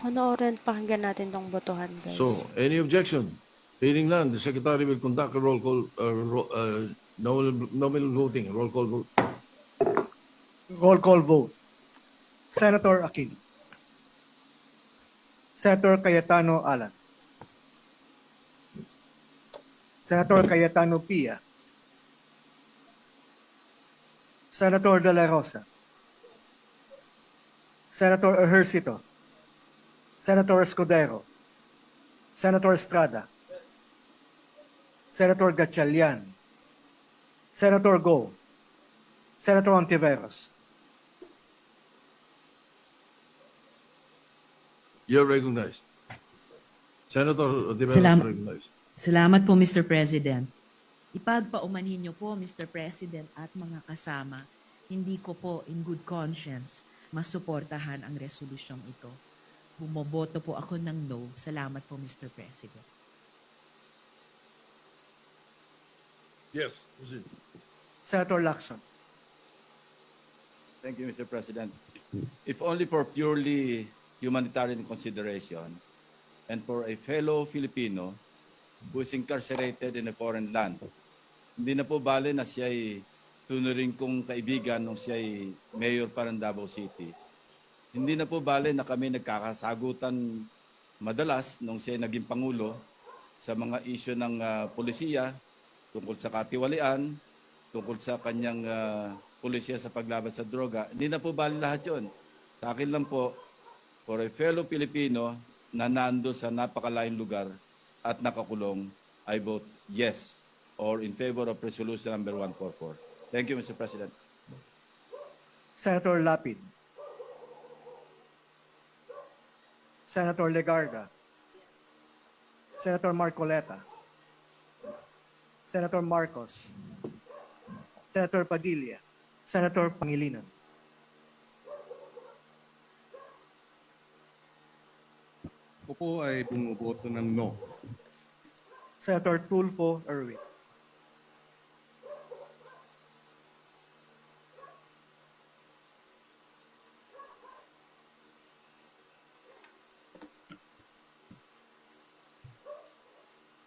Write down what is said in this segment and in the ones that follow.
Panoorin, pakinggan natin tong botohan, guys. So, any objection? Hearing none, the Secretary will conduct a roll call, nominal voting, roll call vote. Roll call vote. Senator Aquino. Senator Cayetano Alan. Senator Cayetano Pia. Senator De La Rosa. Senator Ejercito. Senator Escudero. Senator Estrada. Senator Gatchalian. Senator Go. Senator Ontiveros. You're recognized. Senator Ontiveros recognized. Salamat po, Mr. President. Ipagpaumanhin niyo po, Mr. President at mga kasama, hindi ko po in good conscience masuportahan ang resolusyong ito. Bumoboto po ako ng no. Salamat po, Mr. President. Yes, proceed. Senator Lacson. Thank you, Mr. President. If only for purely humanitarian consideration and for a fellow Filipino who is incarcerated in a foreign land, hindi na po bale na siya ay tunuring kong kaibigan nung siya ay mayor pa ng Davao City. Hindi na po bale na kami nagkakasagutan madalas nung siya ay naging Pangulo sa mga isyu ng polisiya tungkol sa katiwalian, tungkol sa kanyang polisiya sa paglaban sa droga. Hindi na po bali lahat yun. Sa akin lang po, for a fellow Filipino na nando sa napakalayong lugar at nakakulong, I vote yes or in favor of resolution number 144. Thank you, Mr. President. Senator Lapid. Senator Legarda. Senator Marcoleta. Senator Marcos. Senator Padilla. Senator Pangilinan. Ako po ay bumuboto ng no. Senator Tulfo Erwin.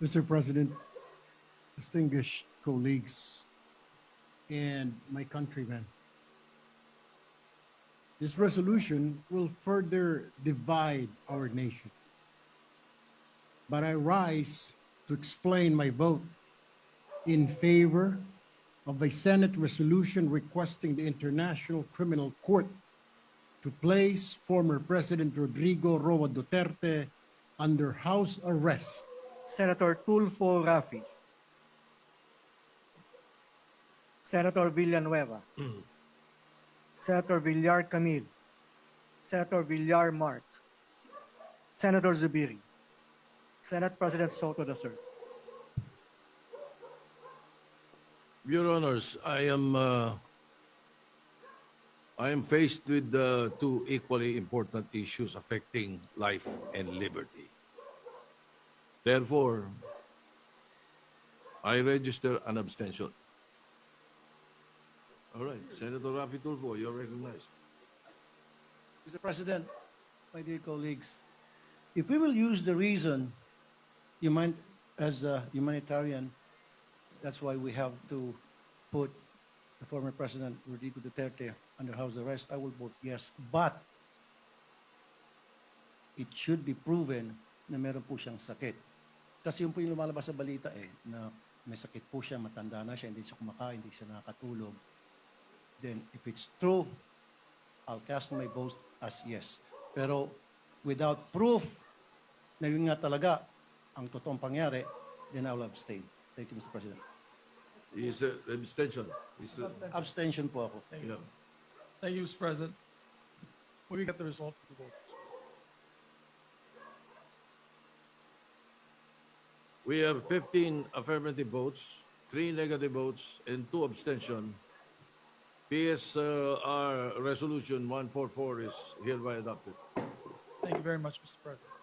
Mr. President, distinguished colleagues, and my countrymen, this resolution will further divide our nation. But I rise to explain my vote in favor of a Senate resolution requesting the International Criminal Court to place former President Rodrigo Roa Duterte under house arrest. Senator Tulfo Rafi. Senator Villanueva. Senator Villar Camille. Senator Villar Mark. Senator Zubiri. Senate President Soto III. Your Honors, I am faced with two equally important issues affecting life and liberty. Therefore, I register an abstention. All right, Senator Rafi Tulfo, you're recognized. Mr. President, my dear colleagues, if we will use the reason as a humanitarian, that's why we have to put the former President Rodrigo Duterte under house arrest, I will vote yes. But it should be proven na meron po siyang sakit. Kasi yun po yung lumalabas sa balita na may sakit po siya, matanda na siya, hindi siya kumakain, hindi siya nakakatulog. Then if it's true, I'll cast my vote as yes. Pero without proof na yun nga talaga ang totoong pangyari, then I will abstain. Thank you, Mr. President. Is abstention. Abstention po ako. Yeah. Thank you, Mr. President. Will we get the result of the vote? We have 15 affirmative votes, 3 negative votes, and 2 abstention. PSR Resolution 144 is hereby adopted. Thank you very much, Mr. President.